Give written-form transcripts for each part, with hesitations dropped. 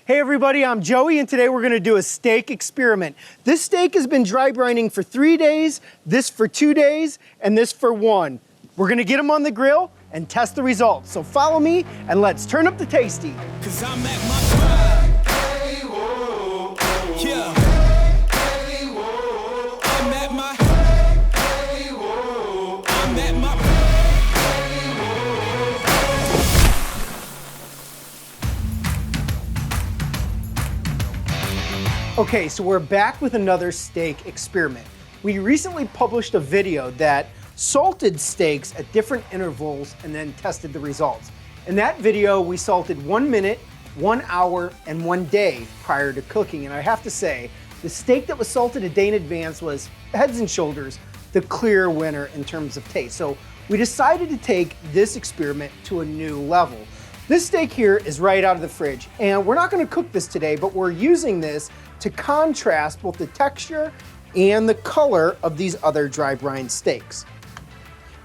Hey everybody, I'm Joey and today we're gonna do a steak experiment. This steak has been dry brining for 3 days, this for 2 days, and this for 1. We're gonna get them on the grill and test the results. So follow me and let's turn up the tasty. 'Cause I'm at my prime. Hey, whoa, whoa. Yeah. Hey, whoa. I'm at my hey, whoa. I'm at my Okay, so we're back with another steak experiment. We recently published a video that salted steaks at different intervals and then tested the results. In that video, we salted 1 minute, 1 hour, and 1 day prior to cooking. And I have to say, the steak that was salted a day in advance was heads and shoulders the clear winner in terms of taste. So we decided to take this experiment to a new level. This steak here is right out of the fridge, and we're not gonna cook this today, but we're using this to contrast both the texture and the color of these other dry brine steaks.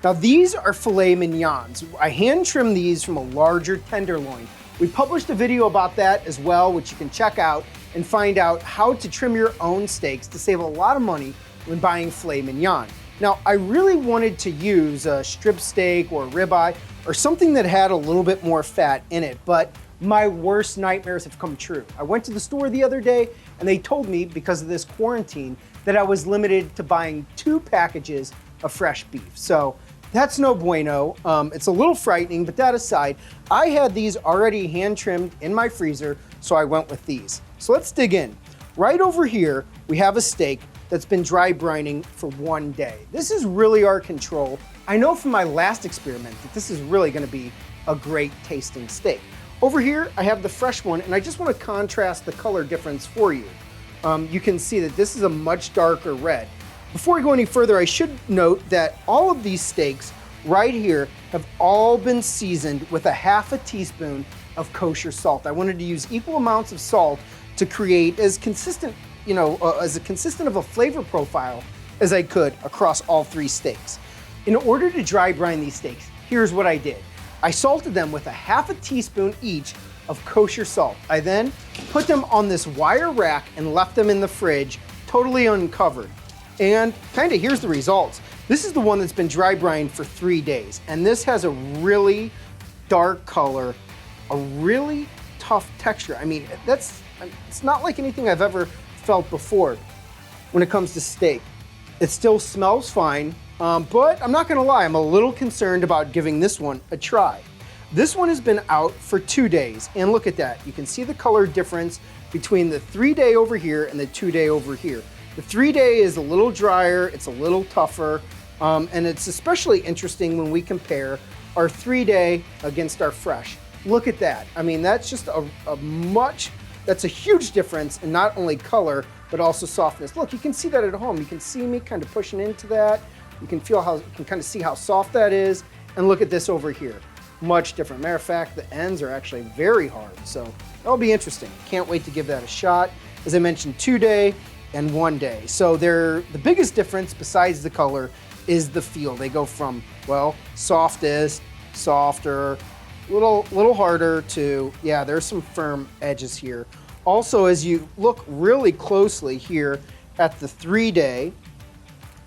Now these are filet mignons. I hand trimmed these from a larger tenderloin. We published a video about that as well, which you can check out and find out how to trim your own steaks to save a lot of money when buying filet mignon. Now I really wanted to use a strip steak or a ribeye or something that had a little bit more fat in it, but my worst nightmares have come true. I went to the store the other day and they told me, because of this quarantine, that I was limited to buying 2 packages of fresh beef. So that's no bueno. It's a little frightening, but that aside, I had these already hand trimmed in my freezer, so I went with these. So let's dig in. Right over here, we have a steak that's been dry brining for 1 day. This is really our control. I know from my last experiment that this is really gonna be a great tasting steak. Over here, I have the fresh one, and I just want to contrast the color difference for you. You can see that this is a much darker red. Before we go any further, I should note that all of these steaks right here have all been seasoned with a ½ teaspoon of kosher salt. I wanted to use equal amounts of salt to create as consistent, as consistent of a flavor profile as I could across all 3 steaks. In order to dry brine these steaks, here's what I did. I salted them with a ½ teaspoon each of kosher salt. I then put them on this wire rack and left them in the fridge, totally uncovered. And here's the results. This is the one that's been dry brined for 3 days. And this has a really dark color, a really tough texture. I mean, it's not like anything I've ever felt before when it comes to steak. It still smells fine. But I'm not gonna lie, I'm a little concerned about giving this one a try. This one has been out for 2 days, and look at that. You can see the color difference between the 3-day over here and the 2-day over here. The 3-day is a little drier, it's a little tougher, and it's especially interesting when we compare our 3-day against our fresh. Look at that. I mean, that's just that's a huge difference in not only color, but also softness. Look, you can see that at home. You can see me kind of pushing into that. You can kind of see how soft that is. And look at this over here. Much different. Matter of fact, the ends are actually very hard. So that'll be interesting. Can't wait to give that a shot. As I mentioned, 2-day and 1 day. So the biggest difference besides the color is the feel. They go from, well, softest, softer, little harder to, yeah, there's some firm edges here. Also, as you look really closely here at the 3-day,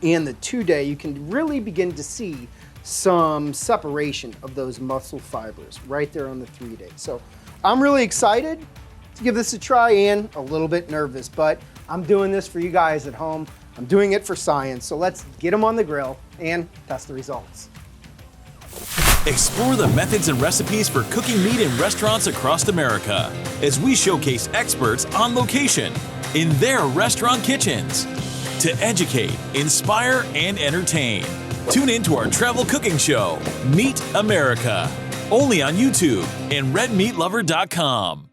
and the 2-day, you can really begin to see some separation of those muscle fibers right there on the 3-day. So I'm really excited to give this a try and a little bit nervous, but I'm doing this for you guys at home. I'm doing it for science. So let's get them on the grill and test the results. Explore the methods and recipes for cooking meat in restaurants across America as we showcase experts on location in their restaurant kitchens. To educate, inspire, and entertain. Tune in to our travel cooking show, Meet America, only on YouTube and redmeatlover.com.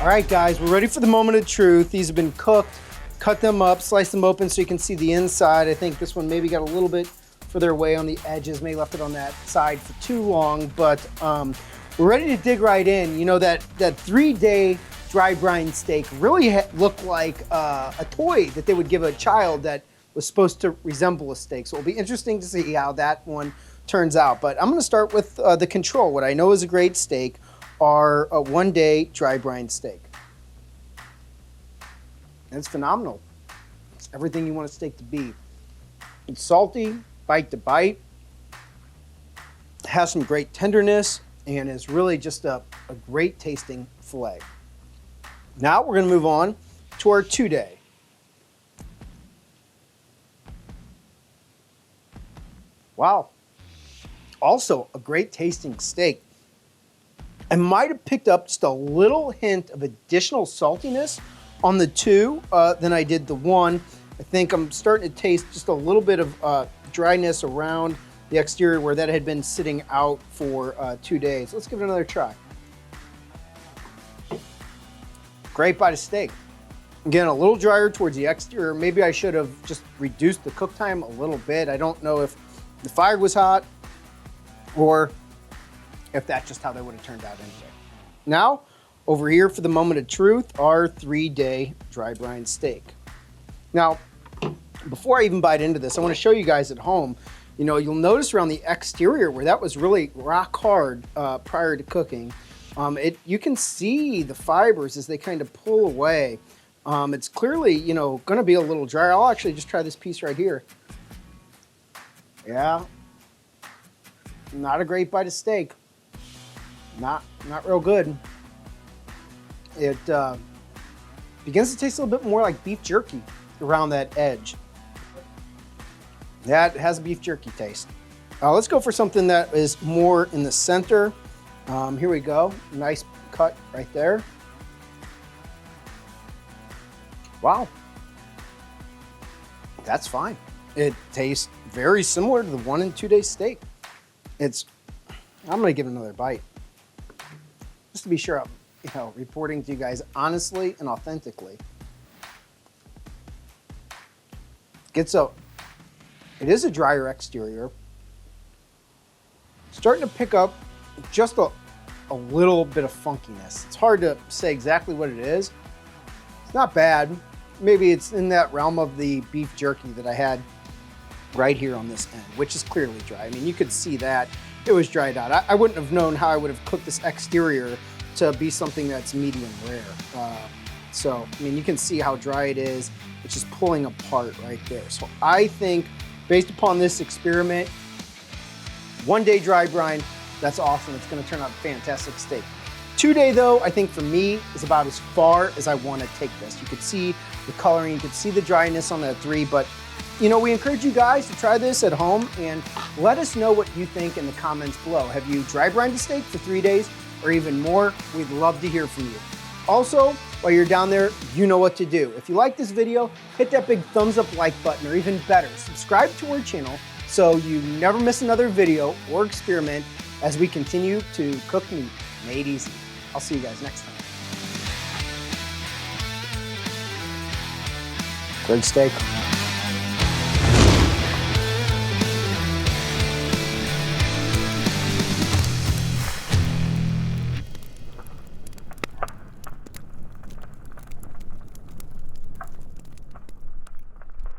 All right, guys, we're ready for the moment of truth. These have been cooked. Cut them up, slice them open so you can see the inside. I think this one maybe got a little bit further away on the edges, maybe left it on that side for too long, but we're ready to dig right in. You know, that 3-day dry brine steak really looked like a toy that they would give a child that was supposed to resemble a steak. So it'll be interesting to see how that one turns out. But I'm gonna start with the control. What I know is a great steak are a 1-day dry brine steak. And it's phenomenal. It's everything you want a steak to be. It's salty, bite to bite, has some great tenderness, and is really just a great tasting filet. Now we're gonna move on to our 2-day. Wow. Also a great tasting steak. I might have picked up just a little hint of additional saltiness on the 2 than I did the 1. I think I'm starting to taste just a little bit of dryness around the exterior where that had been sitting out for 2 days. Let's give it another try. Great bite of steak. Again, a little drier towards the exterior. Maybe I should have just reduced the cook time a little bit. I don't know if the fire was hot or if that's just how they would have turned out anyway. Now, over here for the moment of truth, our 3-day dry brine steak. Now, before I even bite into this, I want to show you guys at home. You know, you'll notice around the exterior where that was really rock hard prior to cooking. You can see the fibers as they kind of pull away. It's clearly, you know, going to be a little drier. I'll actually just try this piece right here. Yeah, not a great bite of steak. Not real good. It begins to taste a little bit more like beef jerky around that edge. That has a beef jerky taste. Let's go for something that is more in the center. Here we go. Nice cut right there. Wow. That's fine. It tastes very similar to the 1 and 2-day steak. I'm gonna give it another bite. Just to be sure I'm, you know, reporting to you guys honestly and authentically. It is a drier exterior. Starting to pick up just a little bit of funkiness. It's hard to say exactly what it is. It's not bad. Maybe it's in that realm of the beef jerky that I had right here on this end, which is clearly dry. I mean, you could see that it was dried out. I wouldn't have known how I would have cooked this exterior to be something that's medium rare. So, I mean, you can see how dry it is. It's just pulling apart right there. So I think based upon this experiment, 1-day dry brine, that's awesome. It's gonna turn out a fantastic steak. 2-day though, I think for me is about as far as I wanna take this. You could see the coloring, you could see the dryness on that 3, but you know, we encourage you guys to try this at home and let us know what you think in the comments below. Have you dry brined a steak for 3 days or even more? We'd love to hear from you. Also, while you're down there, you know what to do. If you like this video, hit that big thumbs up like button, or even better, subscribe to our channel so you never miss another video or experiment as we continue to cook meat made easy. I'll see you guys next time. Great steak.